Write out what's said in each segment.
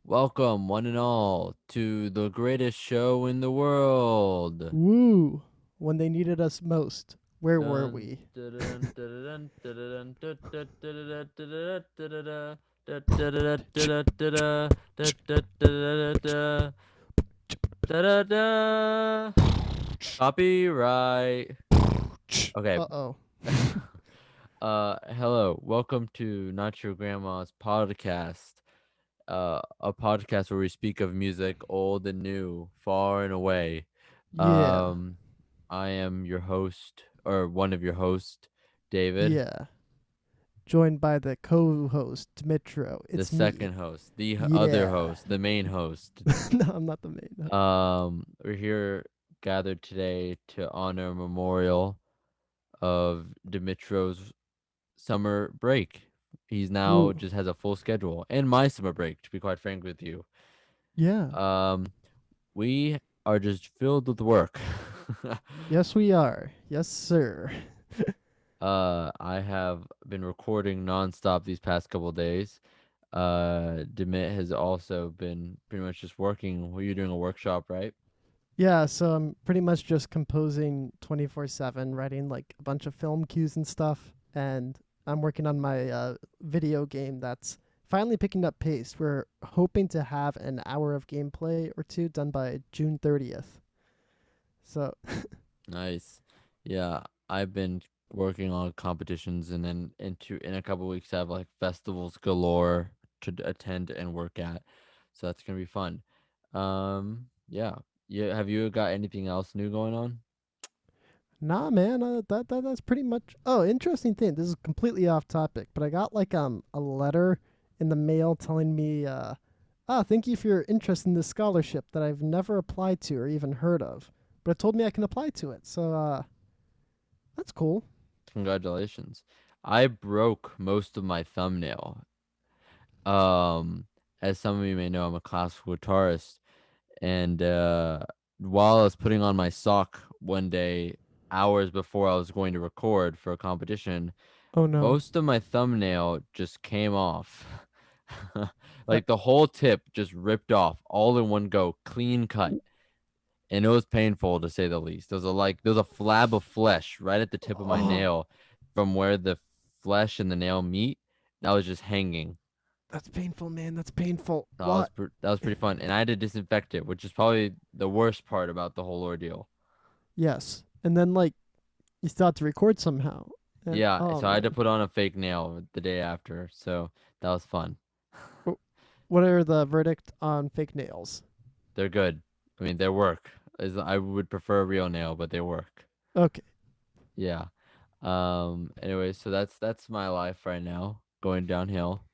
Welcome, one and all, to the greatest show in the world. Woo! When they needed us most, where were Dun, we? dun, dun, dun, dun, dun, dun, dun, dun, dun, dun, dun, dun, dun, dun, dun, dun, dun, dun, dun, dun. Copyright. Okay. Uh-oh. Hello. Welcome to Not Your Grandma's podcast. A podcast where we speak of music, old and new, far and away. Yeah. Um, I am your host, or one of your hosts, David, Yeah. Joined by the co-host, Dmitro. the It's me. second host, the other Yeah. host, the main host. No, I'm not the main. We're here gathered today to honor a memorial of Dimitro's summer break. He's now Ooh. just has a full schedule, and my summer break, to be quite frank with you. Yeah. Um, we are just filled with work. Yes, we are. Yes, sir. I have been recording nonstop these past couple days. Demit has also been pretty much just working. Well, you're doing a workshop, right? Yeah, so I'm pretty much just composing 24/7, writing like a bunch of film cues and stuff, and I'm working on my video game that's finally picking up pace. We're hoping to have an hour of gameplay or two done by June 30th. So, Nice. Yeah, I've been working on competitions, and then in a couple weeks I have like festivals galore to attend and work at. So that's gonna be fun. Yeah. Yeah. Have you got anything else new going on? nah, man, that's pretty much. Oh, interesting thing. This is completely off topic, but I got like a letter in the mail telling me thank you for your interest in this scholarship that I've never applied to or even heard of. But it told me I can apply to it. So that's cool. Congratulations. I broke most of my thumbnail. Um, as some of you may know, I'm a classical guitarist, and while I was putting on my sock one day, hours before I was going to record for a competition, Oh no. most of my thumbnail just came off. That Like the whole tip just ripped off all in one go, clean cut. And it was painful to say the least. There was a flab of flesh right at the tip of my oh, nail from where the flesh and the nail meet. That was just hanging. that's painful, man. That's painful. That What? that was pretty fun, and I had to disinfect it, which is probably the worst part about the whole ordeal. Yes. And then like you still have to record somehow. And Yeah, oh so I had to man. put on a fake nail the day after, so that was fun. What are the verdict on fake nails? They're good. I mean, they work. I would prefer a real nail, but they work. Okay. Yeah. Anyway, so that's my life right now, going downhill.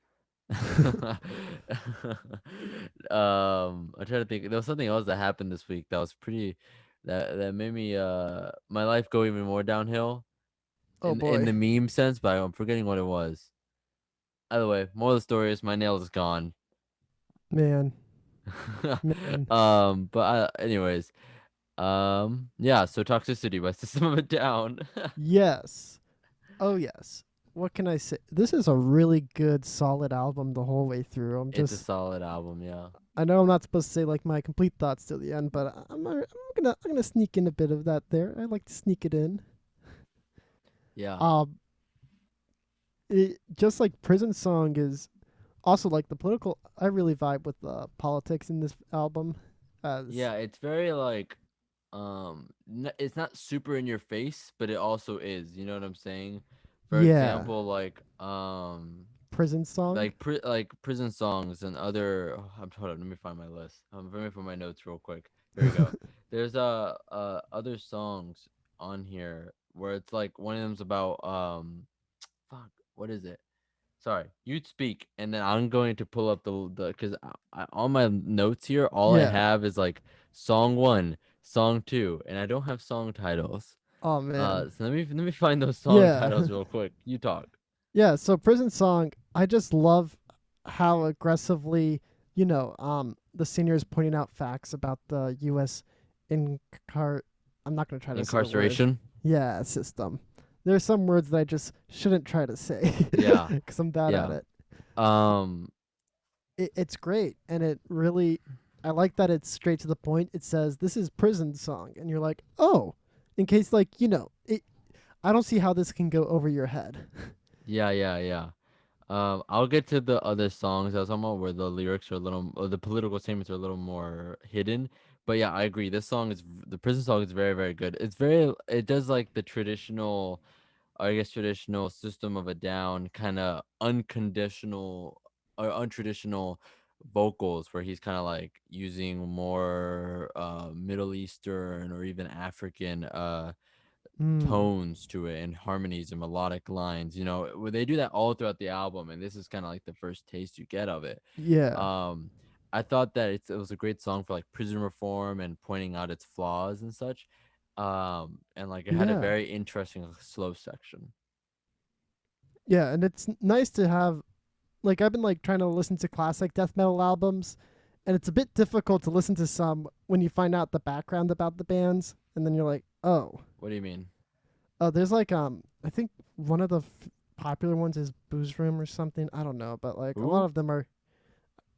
I'm trying to think. There was something else that happened this week that was pretty that made me my life go even more downhill Oh in boy. the meme sense, but I'm forgetting what it was. Either way, more of the story is my nail is gone. Man. Man. Anyways, yeah. So Toxicity by System of a Down. Yes. Oh yes. What can I say? This is a really good, solid album the whole way through. It's a solid album, yeah. I know I'm not supposed to say like my complete thoughts till the end, but I'm gonna sneak in a bit of that there. I like to sneak it in. Yeah. Um, just like Prison Song is also like the political. I really vibe with the politics in this album, as Yeah, it's very like it's not super in your face, but it also is. You know what I'm saying? For yeah, example, Prison Song. like prison songs and other. Hold on, let me find my list. Let me put my notes real quick. Here we go. There's other songs on here where it's like one of them's about fuck, what is it? Sorry, you'd speak, and then I'm going to pull up the because on my notes here, all I Yeah. have is like song one, song two, and I don't have song titles. Oh man. So let me find those song Yeah. titles real quick. You talk. Yeah, so Prison Song, I just love how aggressively, the senior is pointing out facts about the US incar I'm not going to try to say the word. Incarceration. Yeah, system. There's some words that I just shouldn't try to say Yeah, cuz I'm bad at yeah. it. Um, it's great, and it really, I like that it's straight to the point. It says this is prison song, and you're like, oh, in case like I don't see how this can go over your head. Yeah, yeah, yeah. I'll get to the other songs I was talking about where the lyrics are a little, or the political statements are a little more hidden. But yeah, I agree. This song is the prison song is very, very good. It does like the traditional, I guess, traditional System of a Down kind of unconditional or untraditional vocals where he's kind of like using more Middle Eastern or even African Mm, tones to it and harmonies and melodic lines. They do that all throughout the album, and this is kind of like the first taste you get of it. yeah, Um, I thought that it was a great song for like prison reform and pointing out its flaws and such. And like it had a yeah, very interesting slow section. yeah, and it's nice to have like I've been like trying to listen to classic death metal albums, and it's a bit difficult to listen to some when you find out the background about the bands, and then you're like, What do you mean? oh, there's like I think one of the popular ones is Booze Room or something. I don't know, but like a lot Who? of them are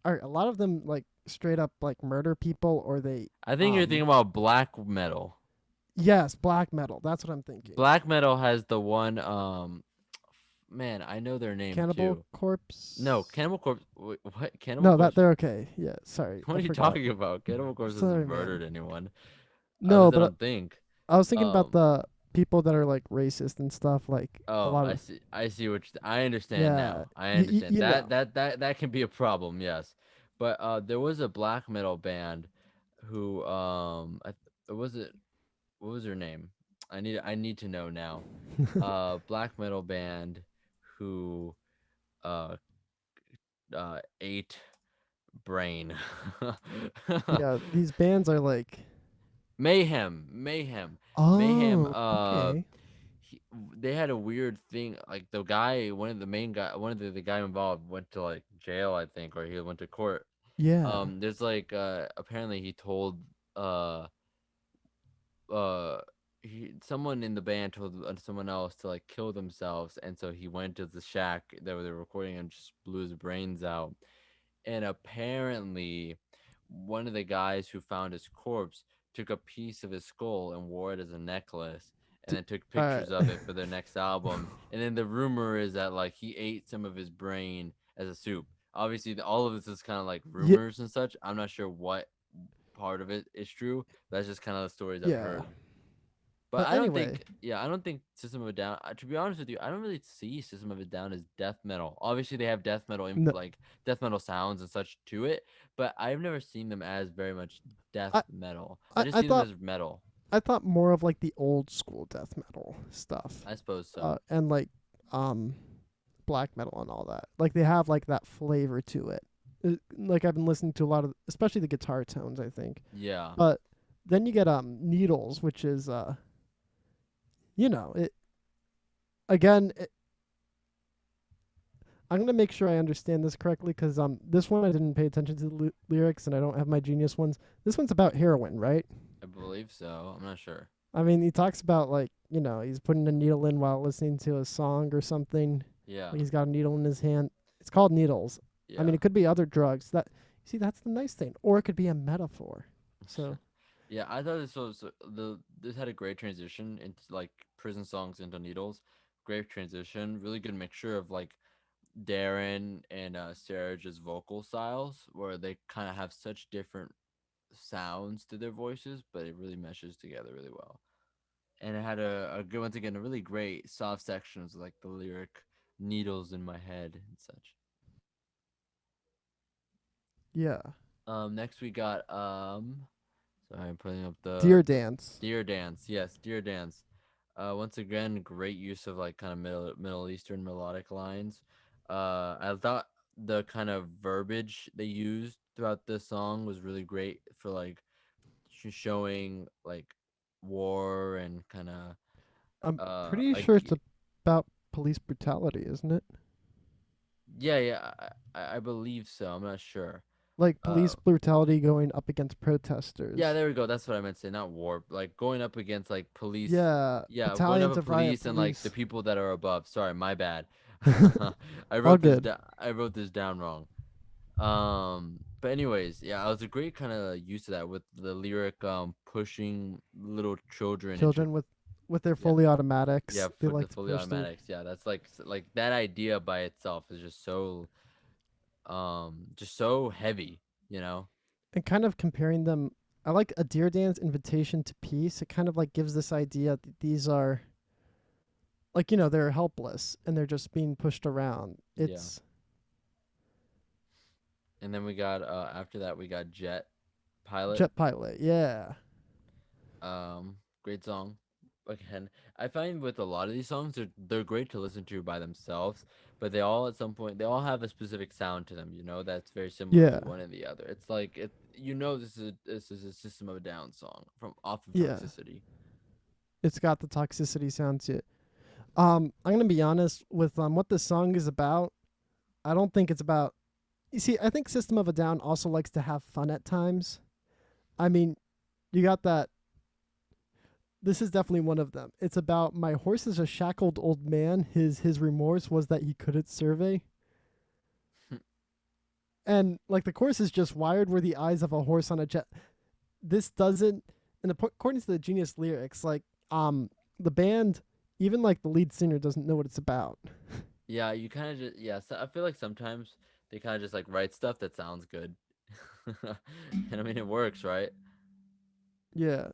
a lot of them like straight up like murder people or they I think you're thinking about black metal. yes, black metal. That's what I'm thinking. Black metal has the one man, I know their name Cannibal too. No, Corpse. Cannibal Corpse. What? Cannibal No, that Corpse? they're okay. Yeah, sorry, What I are you forgot. talking about? Cannibal Corpse Sorry, hasn't man. murdered anyone. At No, least I but don't think. I was thinking about Um. the people that are like racist and stuff. Like a Oh, lot I of see. I see what I understand yeah, now. I understand you that know. that can be a problem. Yes, but there was a black metal band who was it what was her name? I need to know now. Black metal band who uh ate brain. Yeah, these bands are like Mayhem. oh okay He, they had a weird thing. Like the guy, one of the main guy, one of the guy involved went to like jail, I think, or he went to court. yeah. There's like apparently he told uh uh someone in the band told someone else to like kill themselves, and so he went to the shack that they were recording and just blew his brains out. And apparently one of the guys who found his corpse took a piece of his skull and wore it as a necklace and D- then took uh, pictures of it for their next album. And then the rumor is that like he ate some of his brain as a soup. Obviously all of this is kind of like yeah, rumors and such. I'm not sure what part of it is true. That's just kind of the stories I've yeah. heard. But But I don't anyway, think, yeah, I don't think System of a Down. To be honest with you, I don't really see System of a Down as death metal. Obviously, they have death metal, no, like death metal sounds and such to it, but I've never seen them as very much death I, metal. I I just I see them thought as metal. I thought more of like the old school death metal stuff, I suppose so. and like um black metal and all that. Like they have like that flavor to it. Like I've been listening to a lot of, especially the guitar tones. I think, Yeah. but then you get Needles, which is it again. I'm gonna make sure I understand this correctly because this one I didn't pay attention to the lyrics and I don't have my genius ones. This one's about heroin, right? I believe so. I'm not sure. I mean, he talks about like he's putting a needle in while listening to a song or something. Yeah. Like he's got a needle in his hand. It's called needles. I mean, Yeah. it could be other drugs. That see, that's the nice thing, or it could be a metaphor. So Yeah, I thought this was this had a great transition into like prison songs into needles. Great transition, really good mixture of like Darren and Serge's vocal styles, where they kind of have such different sounds to their voices, but it really meshes together really well. And it had a good, once again, a really great soft sections like the lyric "needles in my head" and such. yeah, Next we got sorry, I'm putting up the deer dance. Deer Dance. Yes, Deer Dance. Once again, great use of like kind of Middle Eastern melodic lines. I thought the kind of verbiage they used throughout the song was really great for like showing like war and kind of I'm pretty sure it's about police brutality, isn't it? yeah, yeah, I believe so. I'm not sure. Like Uh police brutality going up against yeah, protesters. there we go. That's what I meant to say. Not war, like going up against like police. Yeah, Yeah, going up battalions with of riot police and like the police. people that are above. Sorry, my bad. I All wrote this good. down. I wrote this down wrong. But anyways, yeah, I was a great kind of use to that with the lyric pushing little children into Children with their yeah, fully yeah, automatics, they for the like to fully push the automatics. Yeah, that's like that idea by itself is just so heavy, you know? and kind of comparing them. I like a Deer Dance invitation to peace. It kind of like gives this idea that these are like they're helpless and they're just being pushed around. Yeah. It's And then we got after that we got Jet Pilot. Jet Pilot, yeah, Great song. Again, I find with a lot of these songs, they're great to listen to by themselves, but they all at some point they all have a specific sound to them. You know, that's very similar to yeah, one and the other. It's like it. You know, this is a System of a Down song from off of yeah. Toxicity. It's got the Toxicity sound to it. I'm gonna be honest with what this song is about. I don't think it's about. You see, I think System of a Down also likes to have fun at times. I mean, you got that. This is definitely one of them. It's about my horse is a shackled old man. His remorse was that he couldn't survey. And like the chorus is just wired were the eyes of a horse on a jet. This doesn't, and according to the Genius lyrics, like the band, even like the lead singer doesn't know what it's about. Yeah, you kind of just yeah. So I feel like sometimes they kind of just like write stuff that sounds good, and I mean it works, right? Yeah,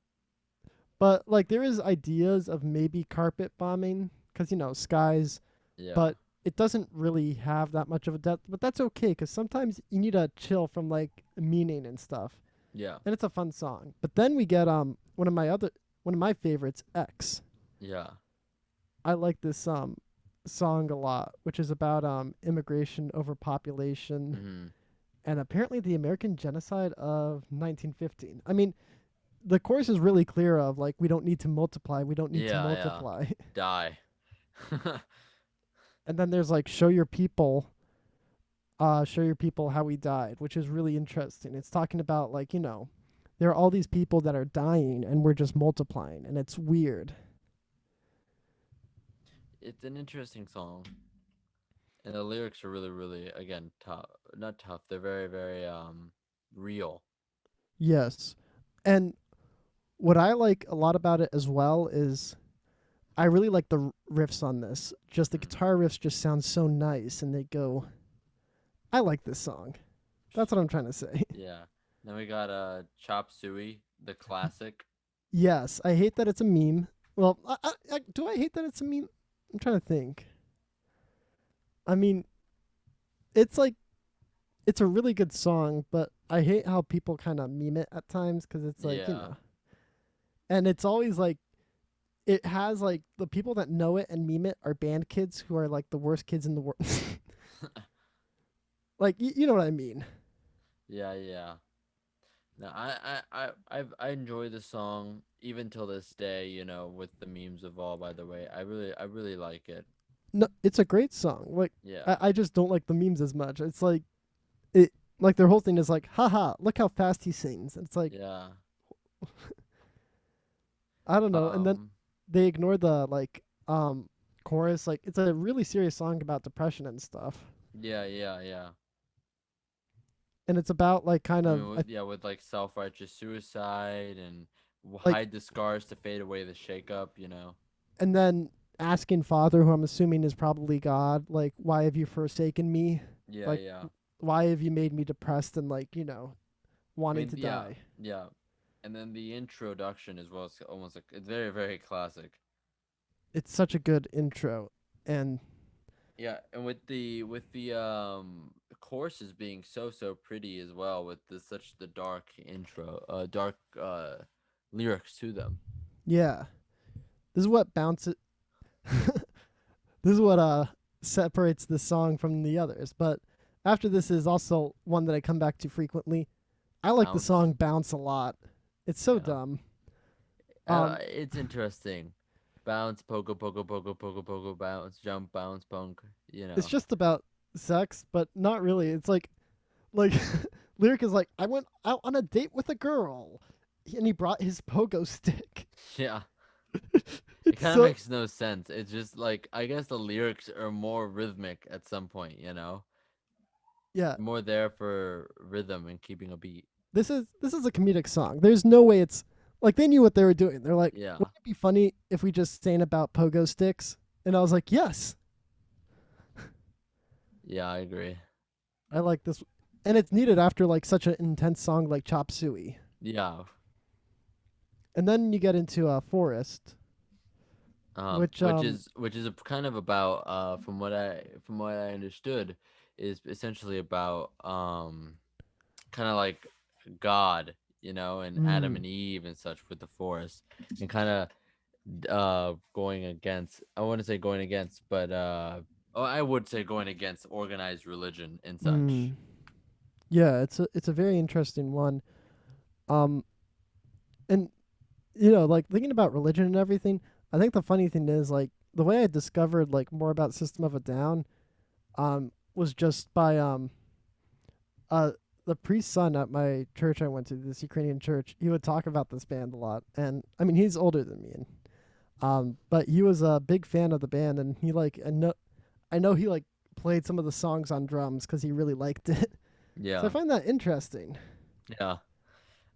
but like there is ideas of maybe carpet bombing because skies, Yeah, but it doesn't really have that much of a depth. But that's okay because sometimes you need to chill from like meaning and stuff, yeah, and it's a fun song. But then we get one of my favorites, X. yeah. I like this song a lot, which is about immigration, overpopulation, Hmm. and apparently the American genocide of 1915. I mean, the chorus is really clear of like we don't need to multiply, we don't need to Yeah, yeah. multiply. Die. And then there's like show your people how we died, which is really interesting. It's talking about like, there are all these people that are dying and we're just multiplying and it's weird. It's an interesting song, and the lyrics are really, really again tough. Not tough. They're very, very real. Yes. And what I like a lot about it as well is I really like the riffs on this. Just the Mm. guitar riffs just sound so nice and they go I like this song. That's what I'm trying to say. Yeah. Then we got Chop Suey, the classic. Yes, I hate that it's a meme. Well, do I hate that it's a meme? I'm trying to think. I mean, it's like it's a really good song, but I hate how people kind of meme it at times because it's like Yeah. and it's always like it has like the people that know it and meme it are band kids who are like the worst kids in the world. Like you know what I mean? Yeah, yeah. No, I enjoy the song even till this day. You know, with the memes of all. By the way, I really like it. No, it's a great song. Like Yeah, I just don't like the memes as much. It's like it like their whole thing is like, haha, look how fast he sings. And it's like yeah. I don't know. And then Um, they ignore the like chorus. Like it's a really serious song about depression and stuff. yeah, yeah, yeah. And it's about like kind I of mean, with like self-righteous suicide and like hide the scars to fade away the shakeup. You know. and then asking Father, who I'm assuming is probably God, like, why have you forsaken me? Yeah, Like, yeah. why have you made me depressed and like, I wanting mean, to yeah, die? yeah. And then the introduction as well is almost like it's very, very classic. It's such a good intro. And Yeah, and with the courses being so pretty as well, with the dark intro, dark lyrics to them. yeah, this is what bounces. This is what separates this song from the others. But after this is also one that I come back to frequently. I like the Hounds. song Bounce a lot. It's so Yeah, dumb. Um, it's interesting. Bounce, pogo, pogo, pogo, pogo, pogo, bounce, jump, bounce, punk. You it's know. just about sex, but not really. It's like lyric is like I went out on a date with a girl, and he brought his pogo stick. Yeah, it It's kind of so makes no sense. It's just like I guess the lyrics are more rhythmic at some point. You know. Yeah, More there for rhythm and keeping a beat. this is a comedic song. There's no way it's like they knew what they were doing. They're like, Yeah. wouldn't it be funny if we just sang about pogo sticks? And I was like, yes, Yeah, I agree. I like this, and it's needed after like such an intense song like Chop Suey. Yeah. And then you get into Forest, which Which is a, kind of about from what I understood is essentially about kind of like God, and Adam mm, and Eve and such with the forest, and kind of going against, I wouldn't say going against, but oh, I would say going against organized religion and such. mm, yeah, it's a very interesting one. Um, and like thinking about religion and everything, I think the funny thing is like the way I discovered like more about System of a Down, was just by uh the priest's son at my church I went to, this Ukrainian church. He would talk about this band a lot, and I mean he's older than me, and but he was a big fan of the band, and he like I know he like played some of the songs on drums because he really liked it. So I Yeah, find that interesting. yeah.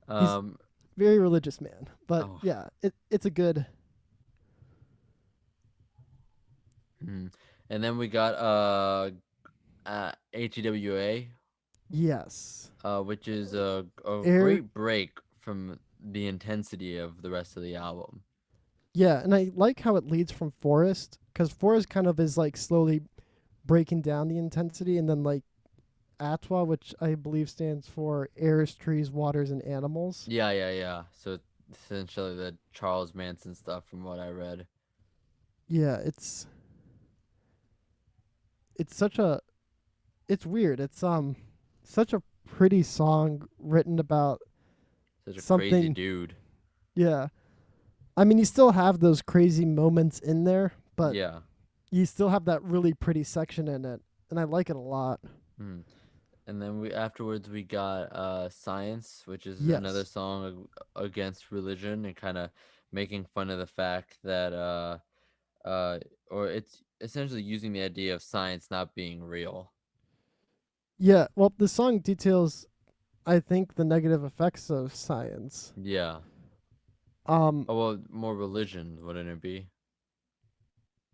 He's Um. very religious man, but Oh. yeah, it's a good Mhm. And then we got HEWA, yes. which is a Air great break from the intensity of the rest of the album. Yeah, and I like how it leads from Forest because Forest kind of is like slowly breaking down the intensity, and then like Atwa, which I believe stands for airs, trees, waters, and animals. Yeah, yeah, yeah. So essentially the Charles Manson stuff from what I read. Yeah, it's such a it's weird. It's such a pretty song written about Such a crazy something. dude. Yeah, I mean you still have those crazy moments in there, but Yeah. you still have that really pretty section in it, and I like it a lot. Hmm. And then we afterwards we got Science, which is another Yes. song against religion and kind of making fun of the fact that uh or it's essentially using the idea of science not being real. Yeah, well, the song details I think the negative effects of science. Yeah. Um, Oh well, more religion, wouldn't it be?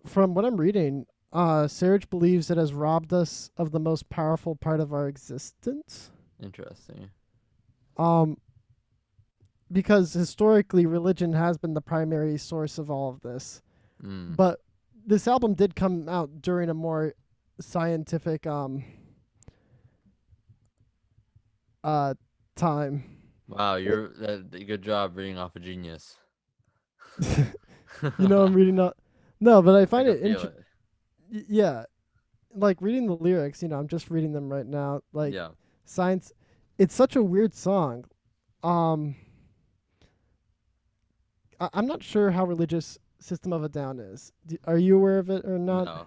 from what I'm reading, Serge believes it has robbed us of the most powerful part of our existence. Interesting. Um, because historically, religion has been the primary source of all of this. Mm. But this album did come out during a more scientific uh time. Wow, It, you're good job reading off a genius. I'm reading not. No, but I I find could it feel it. yeah, like reading the lyrics. I'm just reading them right now. Like Yeah. science, it's such a weird song. Um, I'm not sure how religious System of a Down is. Are you aware of it or not? No.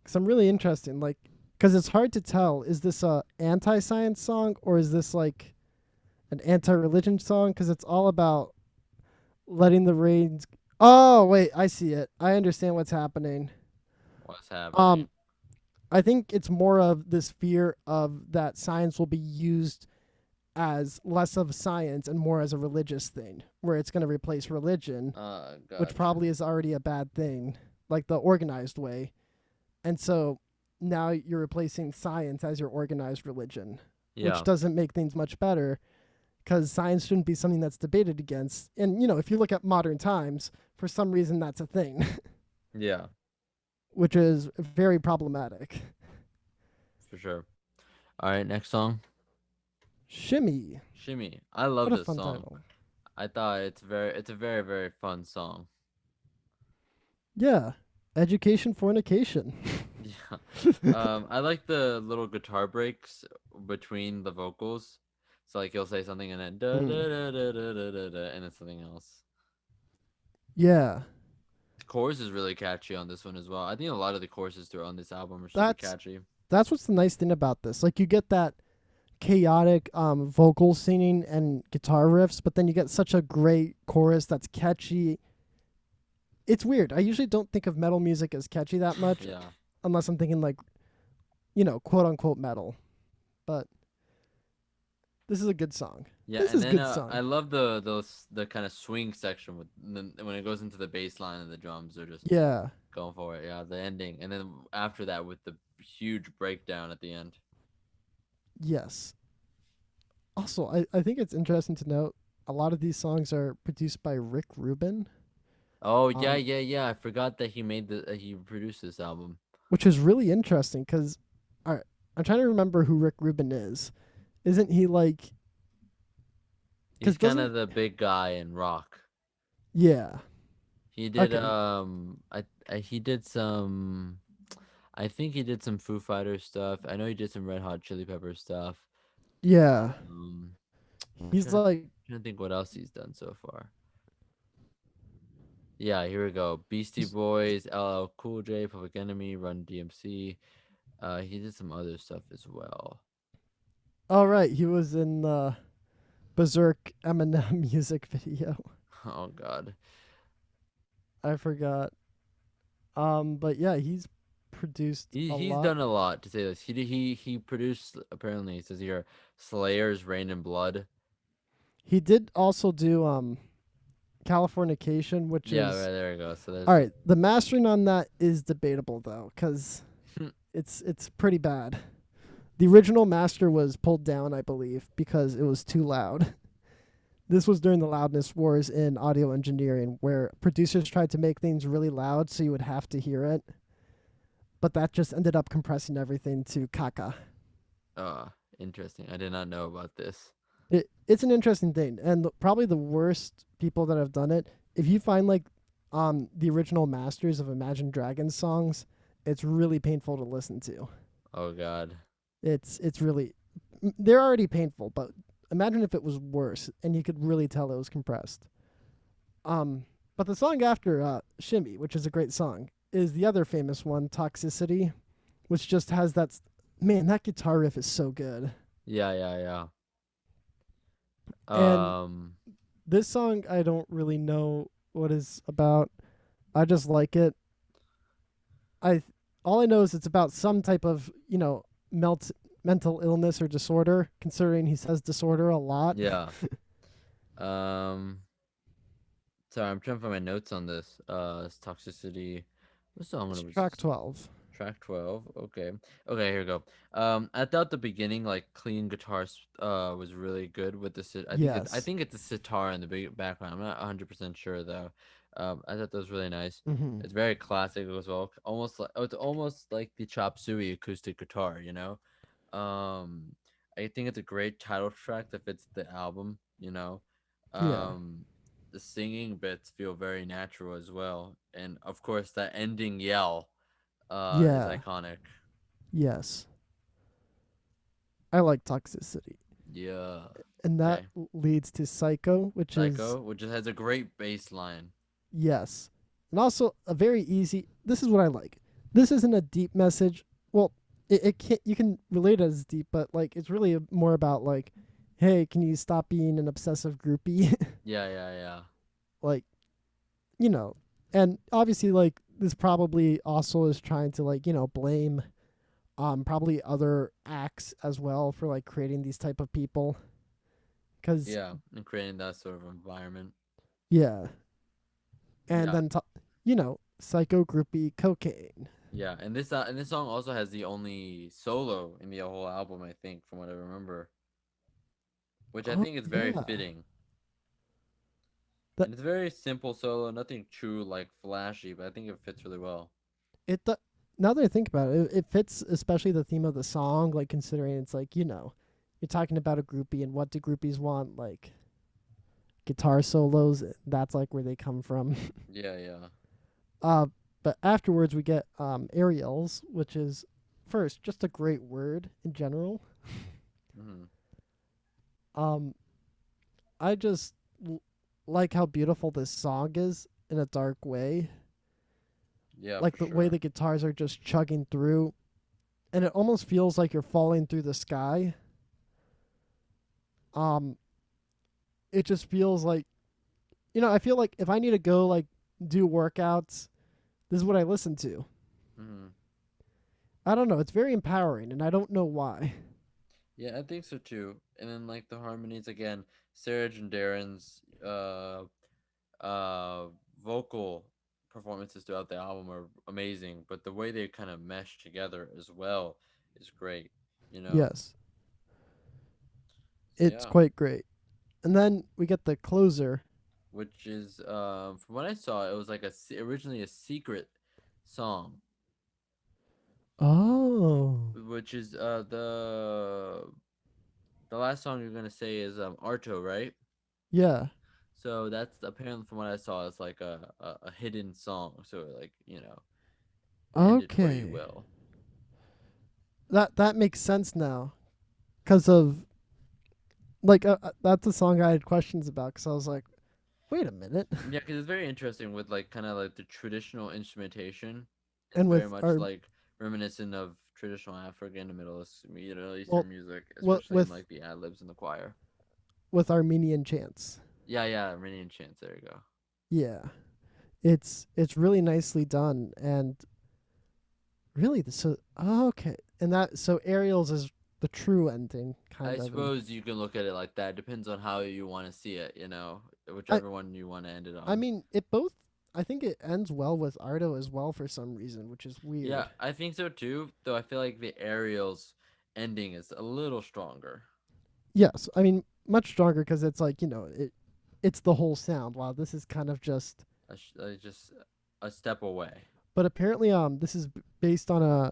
Because I'm really interested. Like, because it's hard to tell. Is this a anti-science song or is this like an anti-religion song? Because it's all about letting the reins. Oh wait, I see it. I understand what's happening. What's happening? Um, I think it's more of this fear of that science will be used as less of science and more as a religious thing, where it's going to replace religion, which Gotcha. probably is already a bad thing, like the organized way. And so now you're replacing science as your organized religion, which Yeah. doesn't make things much better because science shouldn't be something that's debated against. And, if you look at modern times, for some reason that's a thing, Yeah, which is very problematic. for sure. All right, next song. Shimmy. Shimmy. I love What a this fun song. title. I thought it's a very, very fun song. Yeah. Education fornication. Yeah. I like the little guitar breaks between the vocals. So like he'll say something and then da Mm. da da da da da da, da and then something else. Yeah. The chorus is really catchy on this one as well. I think a lot of the choruses throughout on this album are super That's catchy. that's what's the nice thing about this. Like you get that chaotic vocal singing and guitar riffs, but then you get such a great chorus that's catchy. It's weird. I usually don't think of metal music as catchy that much Yeah. unless I'm thinking like quote unquote metal. But this is a good song. Yeah, This and is then good I song. love the kind of swing section when it goes into the bass line and the drums are just Yeah. going for it. Yeah, the ending, and then after that with the huge breakdown at the end. Yes. Also, I think it's interesting to note a lot of these songs are produced by Rick Rubin, Oh yeah, um, yeah, yeah. I forgot that he produced this album. which is really interesting because I'm trying to remember who Rick Rubin is. Isn't he like? He's Because kind doesn't of the big guy in rock. yeah. He did Okay. he did some I think he did some Foo Fighters stuff. I know he did some Red Hot Chili Pepper stuff. Yeah. Um, I'm He's like trying to think what else he's done so far. Yeah, here we go. Beastie Boys, LL Cool J, Public Enemy, Run DMC. He did some other stuff as well. all right. He was in the Berserk Eminem music video. Oh God, I forgot. But yeah, he's produced a he's lot. done a lot to say this. He produced apparently it says here Slayer's Rain and Blood. He did also do Californication, which Yeah, is right there we go. So all there's right. The mastering on that is debatable though, because it's pretty bad. The original master was pulled down, I believe, because it was too loud. This was during the loudness wars in audio engineering, where producers tried to make things really loud so you would have to hear it, but that just ended up compressing everything to caca. interesting. I did not know about this. It's an interesting thing, and probably the worst people that have done it. If you find like the original masters of Imagine Dragons songs, it's really painful to listen to. Oh God. It's really they're already painful, but imagine if it was worse and you could really tell it was compressed. Um, but the song after Shimmy, which is a great song, is the other famous one, Toxicity, which just has man, that guitar riff is so good. Yeah, yeah, yeah. And this song I don't really know what is about. I just like it. I all I know is it's about some type of, melt mental illness or disorder, considering he says disorder a lot. Yeah. Um. Sorry, I'm trying to find my notes on this. It's Toxicity. What song It's was track this? 12. Track 12. Okay. Okay, here we go. I thought the beginning, like clean guitars, was really good with the I Yes. think it's a sitar in the big background. I'm not 100% sure though. I thought that was really nice. Mhm. It's very classic as well. Almost like it's almost like the chop suey acoustic guitar, you know. Um, I think it's a great title track that fits the album, you know. Yeah. Um, the singing bits feel very natural as well, and of course that ending yell is Yeah. iconic. Yes. I like Toxicity. Yeah. And that Okay. leads to Psycho, which is Psycho, which has a great bass line. yes. And also a very easy. This is what I like. This isn't a deep message. Well, it can you can relate it as deep, but like it's really more about like, hey, can you stop being an obsessive groupie? Yeah, yeah, yeah. Like, you know, and obviously like this probably also is trying to like, blame probably other acts as well for like creating these type of people cuz Yeah, and creating that sort of environment. yeah. And Yeah. then psycho groupie cocaine. Yeah, and this song also has the only solo in the whole album, I think, from what I remember, which I Oh think is very yeah. fitting. That And it's a very simple solo, nothing too like flashy, but I think it fits really well. it now that I think about it, it fits especially the theme of the song, like considering it's like, you're talking about a groupie and what do groupies want, like guitar solos, that's like where they come from. Yeah, yeah. uh but afterwards we get aerials, which is first just a great word in general. Hmm. um I just like how beautiful this song is in a dark way. Yeah, for Like the way sure. the guitars are just chugging through, and it almost feels like you're falling through the sky. Um, it just feels like, I feel like if I need to go like do workouts, this is what I listen to. Hmm. I don't know. It's very empowering, and I don't know why. Yeah, I think so too. And then like the harmonies again, Serge and Darren's uh vocal performances throughout the album are amazing, but the way they kind of mesh together as well is great, you know? Yes, So it's yeah, quite great. And then we get the closer. which is from what I saw, it was like originally a secret song, Oh, which is the last song you're gonna say is Arto, right? yeah. So that's apparently from what I saw, it's like a hidden song. So like end it where you Okay. will. That makes sense now, cause of like that's a song I had questions about. Cause I was like, wait a minute. Yeah, because it's very interesting with like kind of like the traditional instrumentation. It's And very with much our like reminiscent of traditional African and Middle well, Eastern music, what especially in like the ad libs in the choir. with Armenian chants. Yeah, yeah, Armenian chants. There you go. Yeah, it's really nicely done, and really so okay. And that so Ariel's is the true ending, I kind of, and suppose you can look at it like that. Depends on how you want to see it. I Whichever one you want to end it I on. mean it both. I think it ends well with Ardo as well for some reason, which is Yeah, weird. I think so too. Though I feel like the Ariel's ending is a little stronger. Yes, I mean much stronger because it's like it's the whole sound. While this is kind of just. Just a step away. But apparently, this is based on a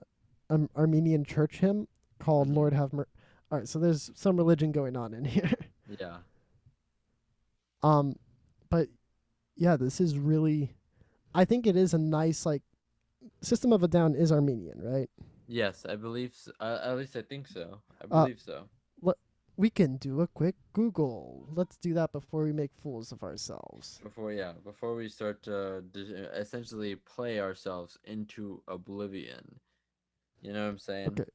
Armenian church hymn called Hmm. "Lord Have Mercy." All right, so there's some religion going on in here. Yeah. um, but yeah, this is really. I think it is a nice like System of a Down is Armenian, right? Yes, I believe. So. At least I think so. I Uh, believe so. we can do a quick Google. Let's do that before we make fools of ourselves. Before we start to essentially play ourselves into oblivion. You know what I'm saying? Okay,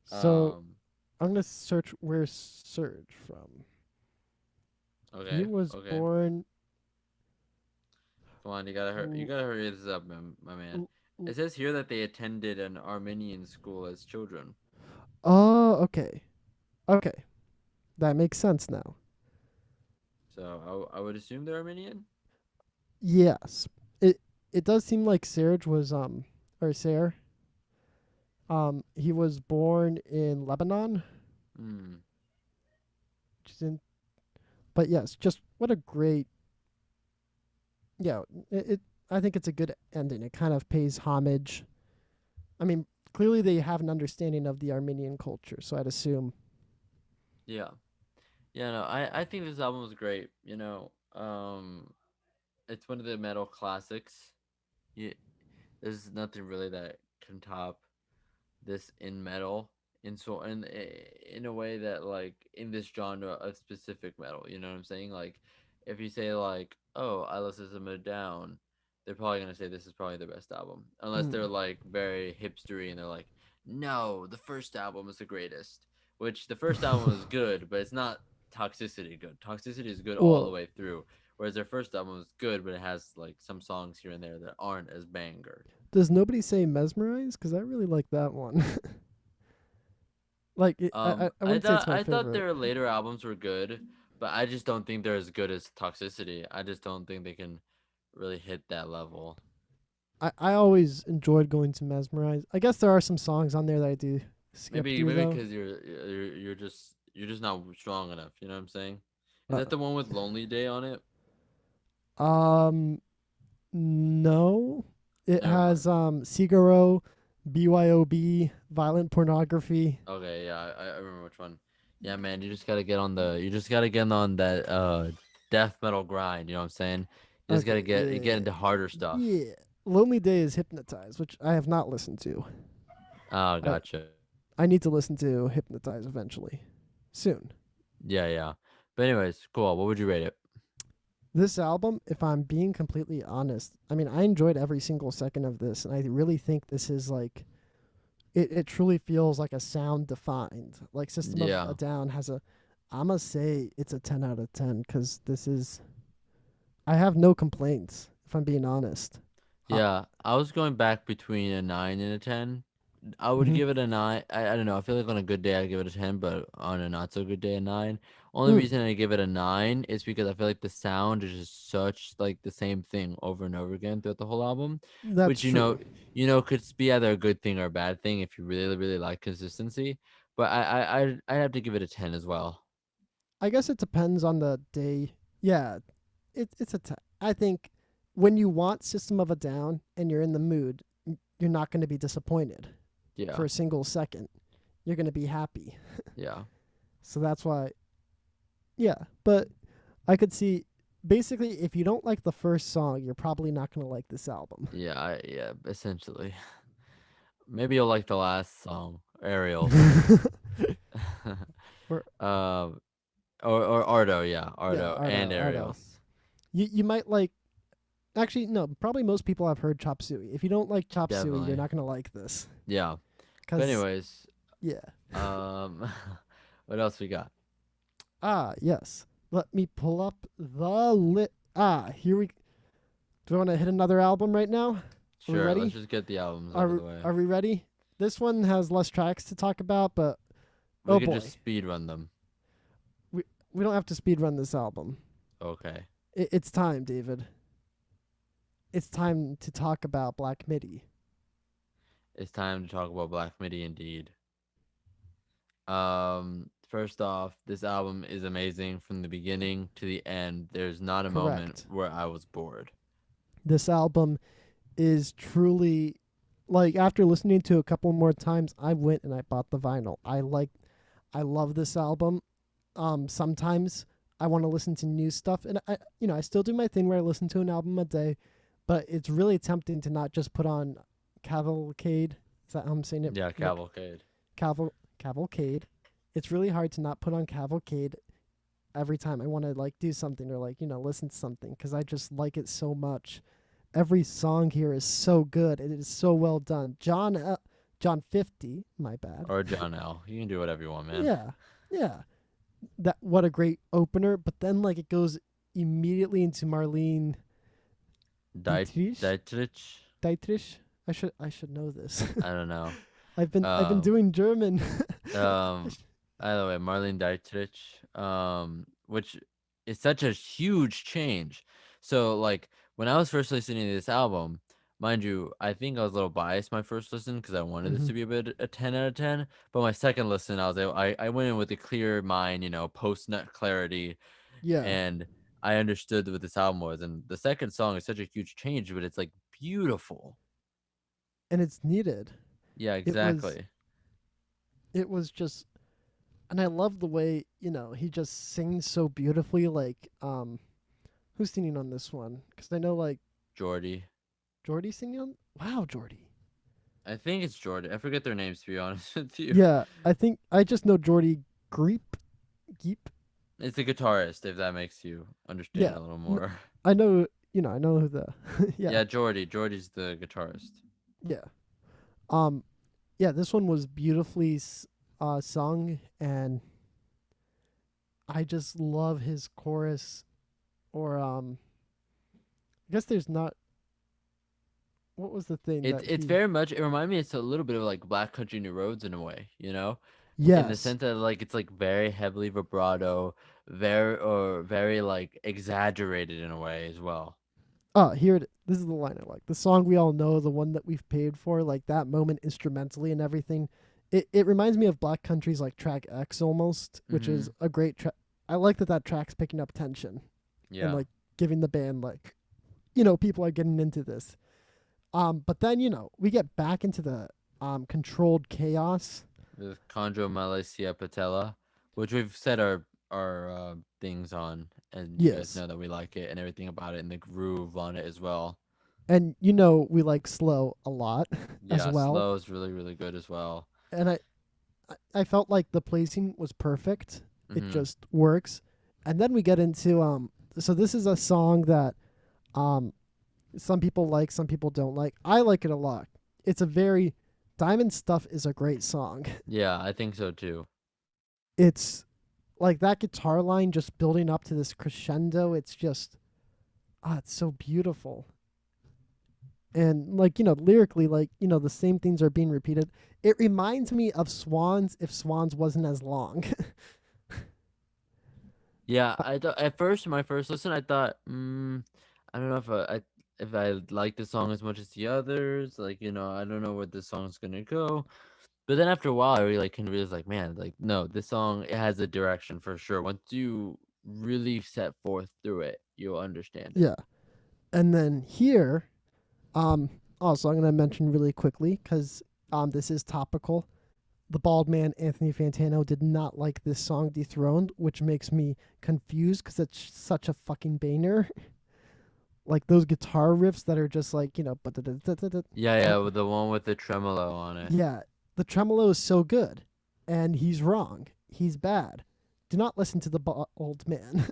so Um. I'm gonna search where Surge from. He Okay. was Okay. born. Come on, you gotta hurry. You gotta hurry this up, my man. It says here that they attended an Armenian school as children. Oh, okay, okay, that makes sense now. So I would assume they're Armenian. Yes. It does seem like Serge was or Ser he was born in Lebanon, Hmm. which is in but yes, just what a great yeah, it I think it's a good ending. It kind of pays homage. I mean, clearly they have an understanding of the Armenian culture, so I'd assume Yeah. Yeah. No. I think this album is great. It's one of the metal classics. Yeah. There's nothing really that can top this in metal in a way that like in this genre of specific metal, you know what I'm saying? Like if you say like, oh, I listen to them down, they're probably gonna say this is probably their best album, unless mm, they're like very hipstery and they're like, no, the first album is the greatest, which the first album is good, but it's not Toxicity good. Toxicity is good all the well, way through, whereas their first album is good, but it has like some songs here and there that aren't as banger. does nobody say mesmerize cuz I really like that one. like I wouldn't say it's my I thought favorite. their later albums were good, but I just don't think they're as good as Toxicity. I just don't think they can really hit that level. I always enjoyed going to Mesmerize. I guess there are some songs on there that I do skip through Maybe though. because you're just not strong enough. You know what I'm saying? Is Uh, that the one with Lonely Day on it? um, no, it Never has mind. Sigaro, BYOB, violent pornography. Okay, yeah, I remember which one. Yeah, man, you just gotta get on that death metal grind. You know what I'm saying? You just gotta Okay, get yeah, into harder stuff. yeah. Lonely Day is Hypnotize, which I have not listened to. Oh, I gotcha. I need to listen to Hypnotize eventually, soon. Yeah, yeah. But anyways, cool. What would you rate it? This album, if I'm being completely honest, I mean I enjoyed every single second of this, and I really think this is like it truly feels like a sound defined. Like System of a Yeah. Down has a I'm gonna say it's a 10 out of 10 cuz this is I have no complaints if I'm being honest. Uh, Yeah, I was going back between a 9 and a 10. I would Mm-hmm. give it a 9. I don't know. I feel like on a good day I give it a 10, but on a not so good day a 9. Only Mm, reason I give it a 9 is because I feel like the sound is just such like the same thing over and over again throughout the whole album, that's which true. could be either a good thing or a bad thing if you really really like consistency. But I'd have to give it a 10 as well. I guess it depends on the day. Yeah, it's a. I think when you want System of a Down and you're in the mood, you're not going to be disappointed Yeah. for a single second. You're going to be happy. Yeah. So that's why. Yeah, but I could see. Basically, if you don't like the first song, you're probably not going to like this album. Yeah, essentially. Maybe you'll like the last song, Aerials. or um or Ardo, yeah, yeah, Ardo and Ardo, Ardo. Aerials. You might like. Actually, no. Probably most people have heard Chop Suey. If you don't like Chop Suey, you're Definitely. not going to like this. Yeah. But Cause anyways, yeah. um what else we got? Ah, yes. Let me pull up the lit. Ah, here we. Do we want to hit another album right now? Are we Sure, let's ready? just get the albums out of the way. Are we ready? This one has less tracks to talk about, but We oh could just boy, speed run them. we we don't have to speed run this album. Okay. It's time, David. It's time to talk about Black Midi. It's time to talk about Black Midi indeed. First off, this album is amazing from the beginning to the end. There's not a moment Correct. where I was bored. This album is truly like after listening to it a couple more times, I went and I bought the vinyl. I love this album. Sometimes I want to listen to new stuff, and I still do my thing where I listen to an album a day, but it's really tempting to not just put on Cavalcade. Is that how I'm saying it? Yeah, Cavalcade. Cavalcade. It's really hard to not put on Cavalcade every time I want to like do something or like listen to something because I just like it so much. Every song here is so good. It is so well done. John 50, my bad. Or John L. You can do whatever you want, man. Yeah, yeah. That what a great opener. But then like it goes immediately into Marlene Dietrich. Dietrich? Dietrich. I should know this. I don't know. I've been Um, doing German. um, either way, Marlene Dietrich, which is such a huge change. So, like, when I was first listening to this album, mind you, I think I was a little biased my first listen because I wanted this hmm to be a 10 out of 10. But my second listen, I went in with a clear mind, post nut clarity, Yeah, and I understood what this album was. And the second song is such a huge change, but it's like beautiful. and it's needed. Yeah, It was exactly. it was just, and I love the way he just sings so beautifully. Like who's singing on this one? Because I know like Jordy. Jordy singing on. Wow, Jordy. I think it's Jordan. I forget their names to be honest with you. Yeah, I think I just know Jordy Greep. Geep. It's a guitarist, if that makes you understand Yeah, a little more. I know. I know who the. Yeah, Yeah, Jordy. Jordy's the guitarist. yeah. Um, yeah. This one was beautifully sung, and I just love his chorus. Or I guess there's not. What was the thing It's that it's he? very much. It reminded me. It's a little bit of like Black Country New Roads in a way, in the Yes. sense that like it's like very heavily vibrato, very like exaggerated in a way as well. Here it. This is the line I like. The song we all know, the one that we've paid for, like that moment instrumentally and everything. It reminds me of Black Country's like track X almost, which is Hmm. a great track. I like that track's picking up tension and Yeah, like giving the band like people are getting into this. But then we get back into the controlled chaos. with Conjo Malaysia Patella, which we've said our things on, and you guys Yes, know that we like it and everything about it, and the groove on it as well. and we like slow a lot as Yeah, well. slow is really really good as well. And I felt like the placing was perfect. It Hmm. just works. And then we get into so this is a song that um some people like, some people don't like. I like it a lot. It's a very Diamond Stuff is a great song. Yeah, I think so too. It's like that guitar line just building up to this crescendo. It's just it's so beautiful. And like, lyrically, like, the same things are being repeated. It reminds me of Swans if Swans wasn't as long. Yeah, I thought at first, my first listen, I thought, I don't know if I like the song as much as the others. Like, I don't know where this song's gonna go. But then after a while, I really like can realize, like, man, like, no, this song, it has a direction for sure. Once you really set forth through it, you'll understand it. Yeah. And then here, um, also I'm gonna mention really quickly because this is topical. The bald man Anthony Fantano did not like this song "Dethroned," which makes me confused because it's such a fucking banger. Like those guitar riffs that are just like Yeah, yeah, with the one with the tremolo on it. yeah, the tremolo is so good, and he's wrong. He's bad. Do not listen to the bald man.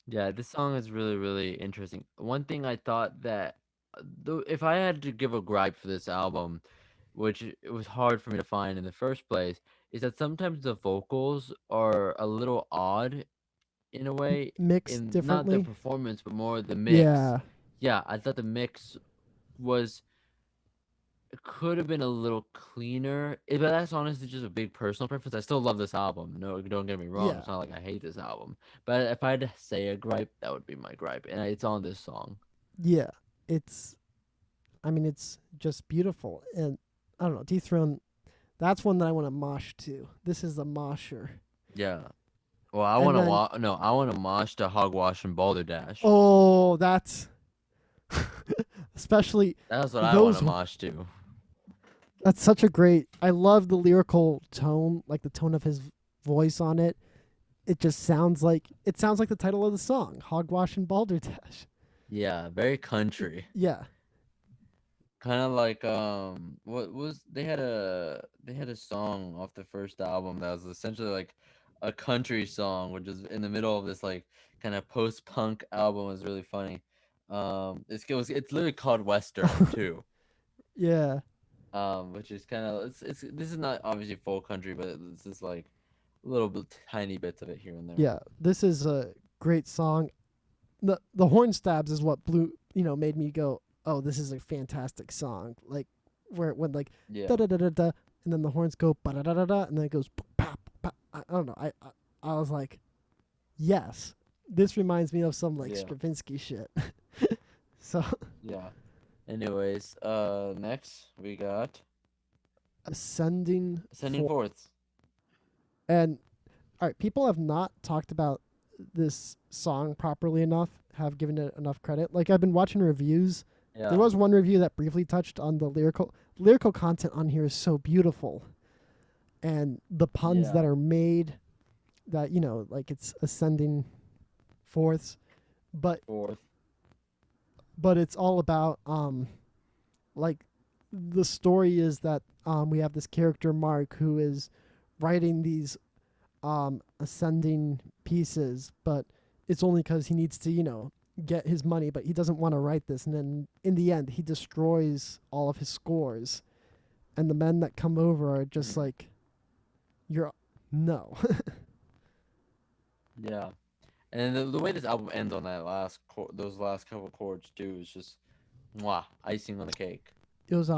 Yeah, this song is really, really interesting. One thing I thought that, though, if I had to give a gripe for this album, which it was hard for me to find in the first place, is that sometimes the vocals are a little odd in a way, Mixed in not the differently. performance, but more the mix. Yeah, Yeah, I thought the mix was could have been a little cleaner. But that's honestly just a big personal preference. I still love this album. No, don't get me wrong. yeah, It's not like I hate this album. But if I had to say a gripe, that would be my gripe, and it's on this song. yeah. It's. I mean, it's just beautiful, and I don't know. Dethrone. That's one that I want to mosh to. This is a mosher. Yeah. Well, I And want to then, No, I want to mosh to Hogwash and Boulder Dash. oh, that's especially That's what I want those. to mosh to. That's such a great. I love the lyrical tone, like the tone of his voice on it. It sounds like the title of the song, Hogwash and Balderdash. Yeah, very country. Yeah, Kind of like what was they had a song off the first album that was essentially like a country song, which is in the middle of this like kind of post punk album. It was really funny. It's literally called Western too. yeah, Which is kind of it's this is not obviously full country, but it's just like little tiny bits of it here and there. yeah. This is a great song. The horn stabs is what made me go, oh, this is a fantastic song. Like where it went like Yeah, da da da da da, and then the horns go ba da da da da, and then it goes pa pa. I don't know. I was like, yes, this reminds me of some like yeah, Stravinsky shit. So yeah. Anyways, next we got ascending Ascending for Fourths. and all right, people have not talked about this song properly enough, have given it enough credit. Like I've been watching reviews. There Yeah, was one review that briefly touched on the lyrical content on here is so beautiful, and the puns yeah. that are made, that like it's ascending fourths, but Fourth. it's all about like the story is that we have this character Mark who is writing these ascending pieces, but it's only because he needs to get his money, but he doesn't want to write this, and then in the end he destroys all of his scores, and the men that come over are just Mm, like, you're no. yeah. And the way this album ends on those last couple chords too is just mwah, icing on the cake. It was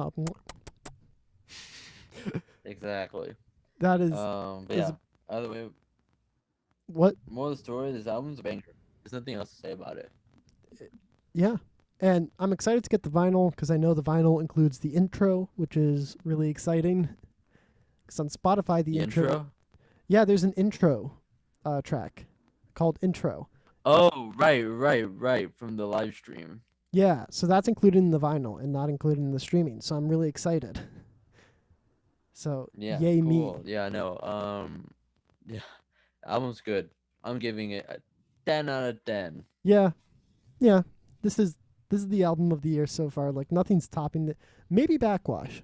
Exactly. that is But is yeah. Either way, what. more of the story. This album's a banger. There's nothing else to say about it. Yeah, and I'm excited to get the vinyl because I know the vinyl includes the intro, which is really exciting. Because on Spotify, the The intro, intro. yeah, there's an intro track called Intro. Oh, right, right, right. From the live stream. Yeah, so that's included in the vinyl and not included in the streaming. So I'm really excited. So Yeah, yay me. cool. Yeah, no. Yeah, album's good. I'm giving it a 10 out of 10. Yeah, yeah. This is the album of the year so far. Like nothing's topping it. Maybe Backwash.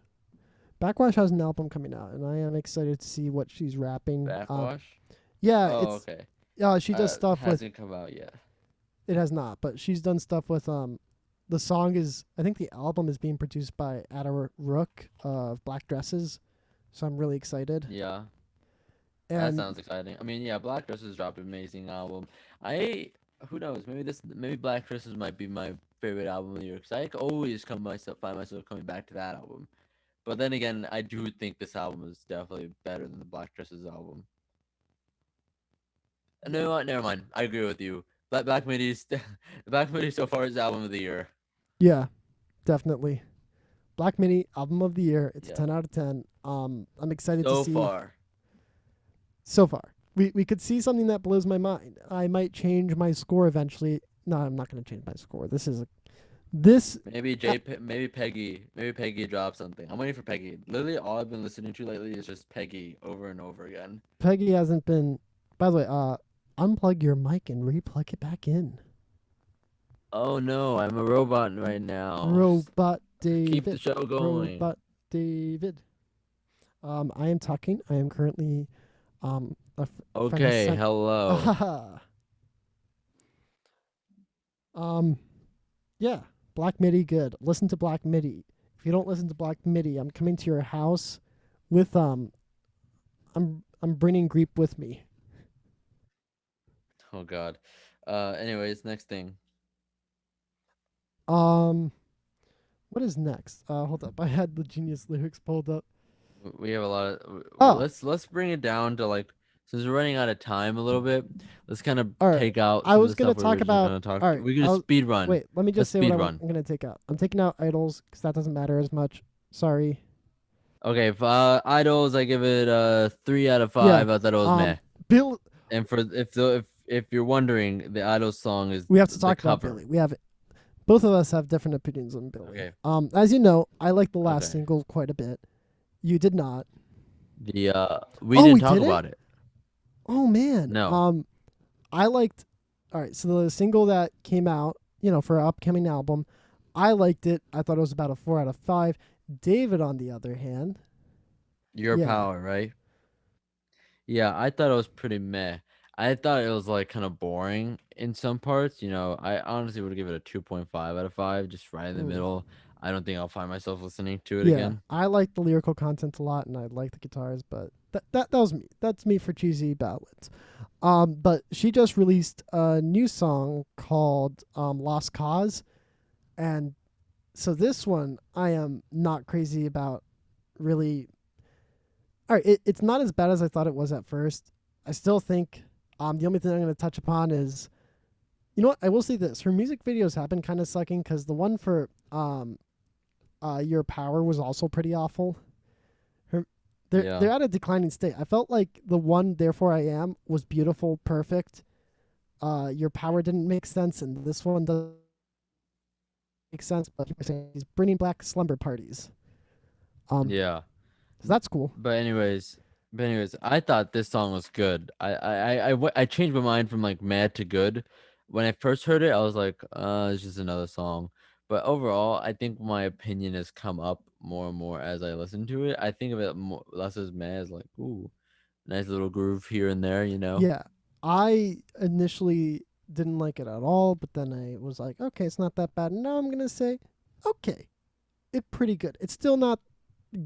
Backwash has an album coming out, and I am excited to see what she's rapping. Backwash. Yeah, Oh, it's okay. she does stuff with. Hasn't come out yet. It has not, but she's done stuff with. The song is. I think the album is being produced by Ada Rook of Black Dresses, so I'm really excited. Yeah, that And sounds exciting. I mean, yeah, Black Dresses dropped an amazing album. I Who knows? Maybe Black Dresses might be my favorite album of the year because I always find myself coming back to that album. But then again, I do think this album is definitely better than the Black Dresses album. No, never mind. I agree with you. Black Midi's Black Midi so far is album of the year. Yeah, definitely. Black Midi album of the year. It's a Yeah, 10 out of 10. I'm excited to so see far. so far. We could see something that blows my mind. I might change my score eventually. No, I'm not going to change my score. This Maybe Peggy dropped something. I'm waiting for Peggy. Literally, all I've been listening to lately is just Peggy over and over again. Peggy hasn't been. By the way, unplug your mic and replug it back in. Oh no, I'm a robot right now. Robot Keep the David. show going. Robot David. I am talking. I am currently a friend has Okay, sent. hello. um, yeah, Black Midi, good. Listen to Black Midi. If you don't listen to Black Midi, I'm coming to your house with I'm bringing Greep with me. Oh God. Anyways, next thing. Um, what is next? Hold up, I had the Genius lyrics pulled up. We have a lot of. Oh, Let's bring it down to like since we're running out of time a little bit. Let's kind of all right. take out I some of was the gonna stuff we were talk originally about. going to talk. All right, We could just speed run. wait. Let me Let's just say what speed run. I'm gonna take out. I'm taking out idols because that doesn't matter as much. Sorry. Okay, Idols, I give it 3 out of 5. Yeah. I thought it was meh. Bill. And for if you're wondering, the Idols song is We have to the talk about cover. Billie. We have both of us have different opinions on Billie. Okay. As you know, I like the last Okay. single quite a bit. You did not. We Oh, didn't we talk didn't? about it. Oh man. No. I liked. All right, so the single that came out, for an upcoming album, I liked it. I thought it was about a 4 out of 5. David, on the other hand, Your yeah, Power, right? Yeah, I thought it was pretty meh. I thought it was like kind of boring in some parts. I honestly would give it a 2.5 out of 5, just right in the mm, middle. I don't think I'll find myself listening to it yeah, again. I like the lyrical content a lot, and I like the guitars, but that was me. That's me for cheesy ballads. But she just released a new song called "Lost Cause," and so this one I am not crazy about. Really, all right, it's not as bad as I thought it was at first. I still think the only thing I'm going to touch upon is, you know what? I will say this: her music videos have been kind of sucking because the one for Your Power was also pretty awful. Her they're Yeah. at a declining state. I felt like the one Therefore I Am was beautiful, perfect. Your Power didn't make sense, and this one doesn't make sense. But people are saying he's bringing back slumber parties. Um, Yeah. so that's cool. But anyways, I thought this song was good. I changed my mind from like mad to good. When I first heard it, I was like, it's just another song. But overall, I think my opinion has come up more and more as I listen to it. I think of it less as mad as like, ooh, nice little groove here and there. Yeah, I initially didn't like it at all, but then I was like, okay, it's not that bad. Now I'm gonna say, okay, it's pretty good. It's still not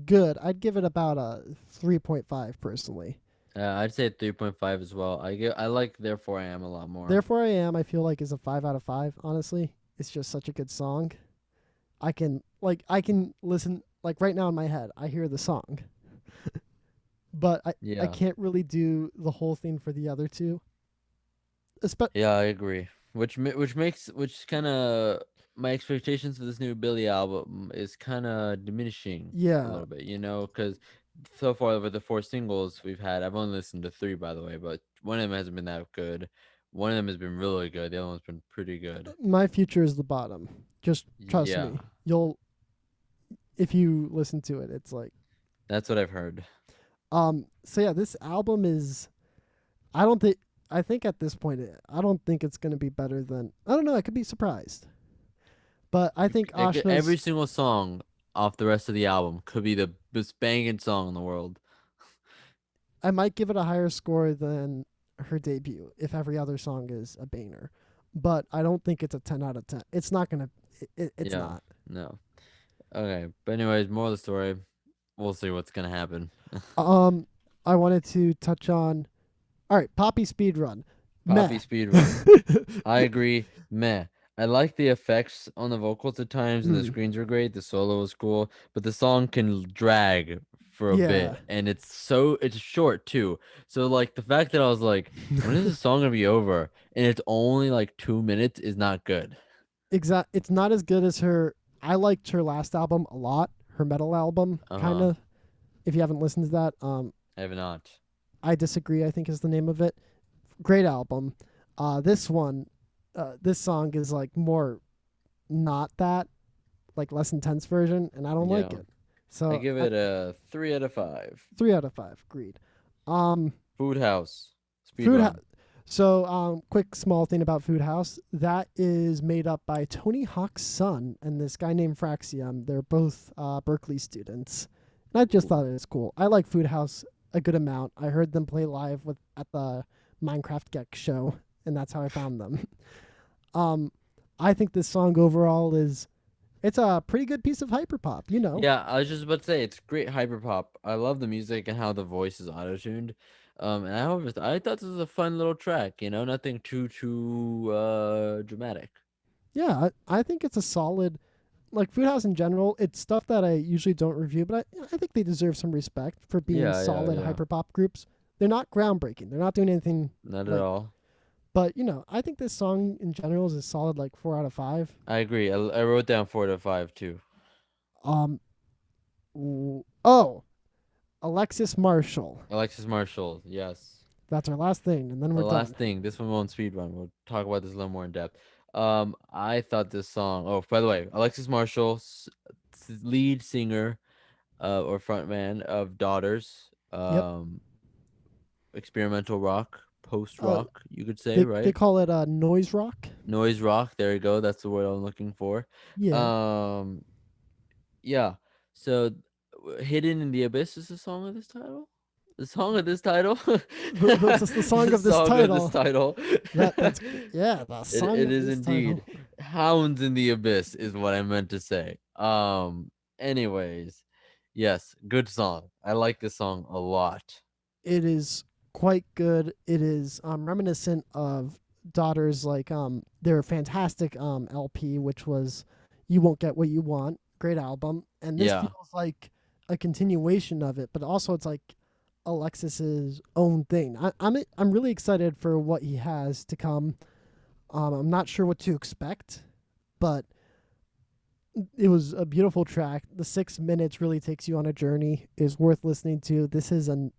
good. I'd give it about a 3.5 personally. I'd say 3.5 as well. I like Therefore I Am a lot more. Therefore I Am, I feel like is a 5 out of 5, honestly. It's just such a good song. I can listen like right now in my head, I hear the song. But I Yeah. can't really do the whole thing for the other two. Yeah, I agree. Which kind of my expectations for this new Billie album is kind of diminishing a Yeah, little bit, because so far with the 4 singles we've had, I've only listened to 3 by the way, but one of them hasn't been that good. One of them has been really good. The other one's been pretty good. my future is the bottom. Just trust Yeah, me. You'll if you listen to it, it's like that's what I've heard. so yeah, this album is I don't think I think at this point I don't think it's going to be better than I don't know, I could be surprised. But I think Every Ashna's single song off the rest of the album could be the most banging song in the world. I might give it a higher score than her debut if every other song is a banger. But I don't think it's a 10 out of 10. It's not going to it's Yeah, not. no. Okay, but anyways, more of the story. We'll see what's gonna happen. Um I wanted to touch on all right, Poppy speed run. Meh. Poppy speedrun. I agree. Meh. I like the effects on the vocals at times, and the Mm, screens are great. The solo was cool, but the song can drag for a yeah. bit, and it's short too. So like the fact that I was like, when is this song gonna be over? And it's only like 2 minutes is not good. It's not as good as her. I liked her last album a lot. Her metal album, kind Uh-huh. of. If you haven't listened to that, I have not. I disagree. I think is the name of it. Great album. This one, this song is like more not that, like less intense version, and I don't like Yeah. it. I So give it a 3 out of 5. 3 out of 5. Agreed. Um, Food House. Speed Food House. run. So, quick small thing about Food House. That is made up by Tony Hawk's son and this guy named Fraxium. They're both Berkeley students. And I just Ooh. thought it was cool. I like Food House a good amount. I heard them play live with at the Minecraft Geek show, and that's how I found them. um, I think this song overall is it's a pretty good piece of hyperpop. You know. Yeah, I was just about to say it's great hyperpop. I love the music and how the voice is auto-tuned. And I thought this was a fun little track, nothing too dramatic. Yeah, I think it's a solid like Food House in general, it's stuff that I usually don't review, but I think they deserve some respect for being Yeah, yeah, solid yeah. hyperpop groups. They're not groundbreaking. They're not doing anything Not at like, all. but I think this song in general is a solid like 4 out of 5. I agree. I wrote down 4 to 5 too. Um, oh, Alexis Marshall. Alexis Marshall, yes. That's our last thing, and then The we're last done. thing, this one won't speed run. We'll talk about this a little more in depth. I thought this song. Oh, by the way, Alexis Marshall, lead singer, or frontman of Daughters. Yep. Experimental rock, post Uh, rock, you could say, they right? call it noise rock. Noise rock. There you go. That's the word I'm looking for. Yeah. Um, yeah. So, Hidden in the Abyss is the song of this title. The song of this title. The song The of this song of this title. title. Yeah, the it song it of is this title. indeed. Hounds in the Abyss is what I meant to say. Anyways, yes, good song. I like this song a lot. It is quite good. It is reminiscent of Daughters like their fantastic LP, which was You Won't Get What You Want. Great album. And this Yeah. feels like a continuation of it, but also it's like Alexis's own thing. I'm really excited for what he has to come. I'm not sure what to expect, but it was a beautiful track. The 6 minutes really takes you on a journey. Is worth listening to. This is an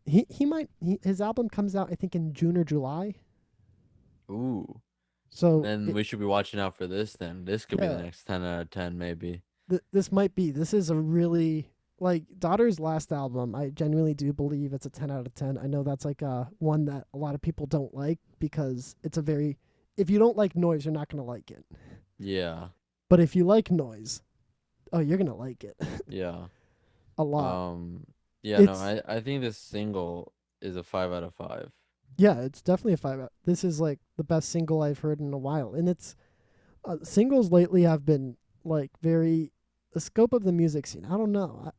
his album comes out I think in June or July. Ooh. So Then we should be watching out for this then. This could be the yeah, next 10 out of 10 maybe. this is a really like Daughter's last album. I genuinely do believe it's a 10 out of 10. I know that's like one that a lot of people don't like because it's a very if you don't like noise, you're not going to like it. Yeah. But if you like noise, oh, you're going to like it Yeah. a lot. Um yeah, no, It's I think this single is a 5 out of 5. yeah, it's definitely a 5 out. This is like the best single I've heard in a while. And it's singles lately have been like very the scope of the music scene. I don't know.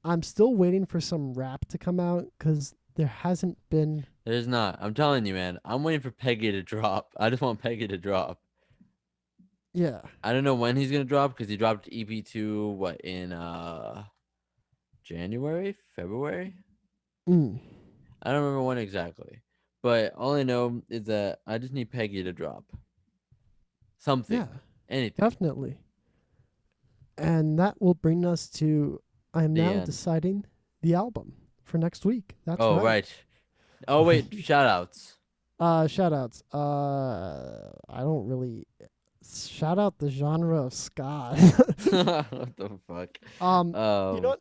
I'm still waiting for some rap to come out because there hasn't been. There's not. I'm telling you, man. I'm waiting for Peggy to drop. I just want Peggy to drop. Yeah. I don't know when he's gonna drop because he dropped EP2 what in January, February. Mm. I don't remember when exactly, but all I know is that I just need Peggy to drop Yeah. something, anything. Definitely. And that will bring us to. I am The now end. deciding the album for next week. That's Oh right. right. Oh wait, shout outs. Shout outs. I don't really shout out the genre of ska. What the fuck? um, you know Um, what?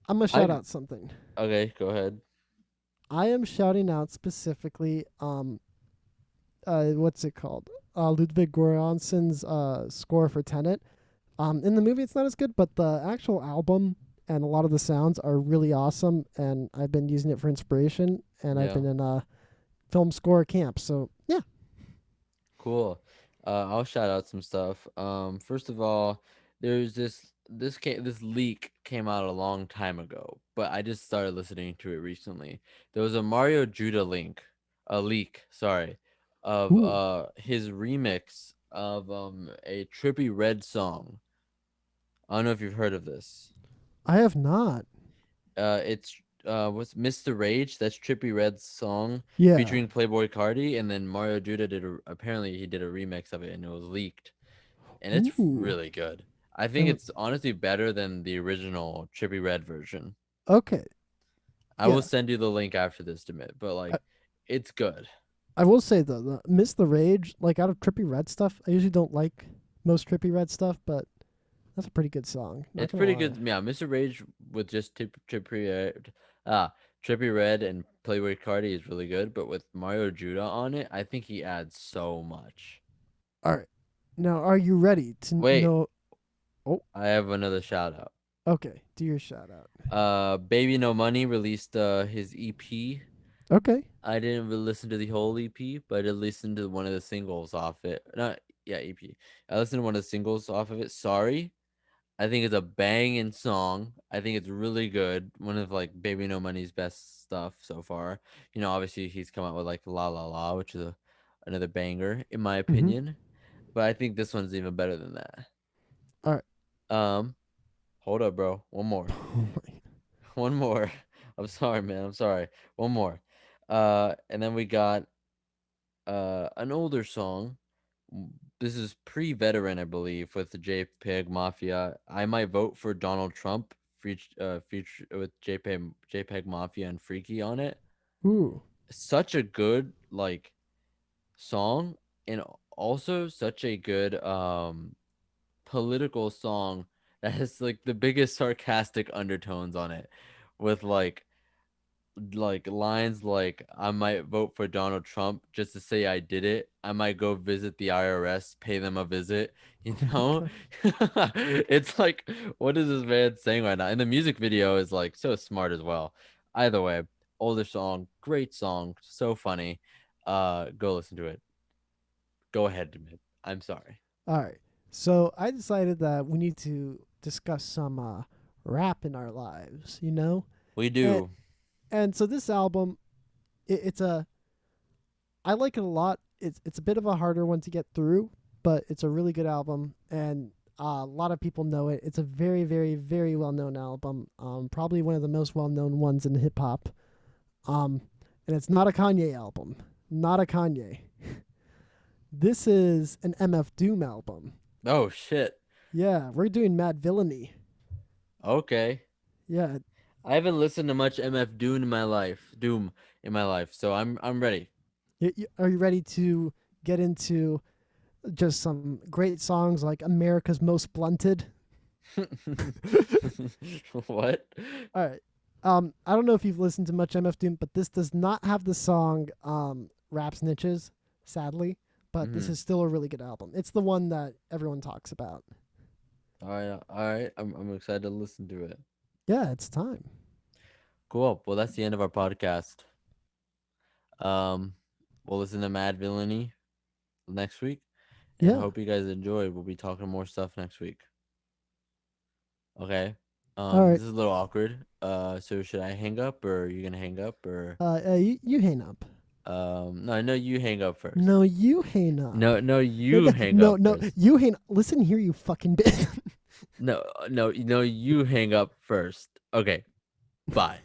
I'm gonna shout I out something. okay. Go ahead. I am shouting out specifically what's it called? Ludwig Göransson's score for Tenet. In the movie it's not as good, but the actual album and a lot of the sounds are really awesome and I've been using it for inspiration and I've Yeah. been in a film score camp. So, yeah. Cool. I'll shout out some stuff. First of all, there's this leak came out a long time ago, but I just started listening to it recently. There was a Mario Judah a leak, sorry, of Ooh. his remix of a Trippy Red song. I don't know if you've heard of this. I have not. It's what's Mr. Rage? That's Trippy Red's song Yeah. featuring Playboy Cardi, and then Mario Judah apparently he did a remix of it, and it was leaked, and it's Ooh. really good. I think And it's honestly better than the original Trippy Red version. okay. I will Yeah. send you the link after this, Demit, but I, like, it's good. I will say though, the Miss the Rage, like out of Trippy Red stuff, I usually don't like most Trippy Red stuff, but that's a pretty good song. Not It's gonna pretty lie. good. Yeah, Mr. Rage with just ah, Trippy Red and Playboy Cardi is really good, but with Mario Judah on it, I think he adds so much. All right. Now, are you ready to Wait, know? Oh, I have another shout out. okay. Do your shout out. Baby No Money released his EP. Okay. I didn't really listen to the whole EP, but I did listen to one of the singles off it. Not yeah, EP. I listened to one of the singles off of it. Sorry. I think it's a banging song. I think it's really good. One of like Baby No Money's best stuff so far. Obviously he's come out with like La La La, which is another banger in my Mm-hmm. opinion. But I think this one's even better than that. All right. Um, hold up, bro. One more. Oh my. One more. I'm sorry, man. I'm sorry. One more. And then we got an older song. This is pre-veteran, I believe, with the JPEG Mafia. I might vote for Donald Trump, feature with JPEG Mafia and Freaky on it. Ooh. Such a good like song, and also such a good political song that has like the biggest sarcastic undertones on it, with like lines like I might vote for Donald Trump just to say I did it. I might go visit the IRS, pay them a visit. You Oh my know, god. it's like what is this man saying right now? And the music video is like so smart as well. Either way, older song, great song, so funny. Go listen to it. Go ahead, Demid. I'm sorry. All right. So I decided that we need to discuss some rap in our lives. We And do. and so this album, it's a I like it a lot. It's a bit of a harder one to get through, but it's a really good album, and a lot of people know it. It's a very, very, very well known album. Probably one of the most well known ones in hip hop. And it's not a Kanye album. Not a Kanye. This is an MF Doom album. Oh shit. Yeah, we're doing Mad Villainy. Okay. Yeah, I haven't listened to much MF Doom in my life. So I'm ready. are you ready to get into just some great songs like America's Most Blunted? What? All right. I don't know if you've listened to much MF Doom, but this does not have the song Rap Snitches, sadly. But this Hmm. is still a really good album. It's the one that everyone talks about. All right, all right. I'm excited to listen to it. Yeah, it's time. Cool. Well, that's the end of our podcast. Um, we'll listen to Mad Villainy next week, and Yeah. hope you guys enjoy. We'll be talking more stuff next week. Okay. All This right. is a little awkward. So should I hang up, or are you gonna hang up, or You hang up. no, no, you hang up first. No, you hang up. No, no, you hang No, up no, first. you hang. Listen here, you fucking bitch. No, no, no, you hang up first. Okay. Bye.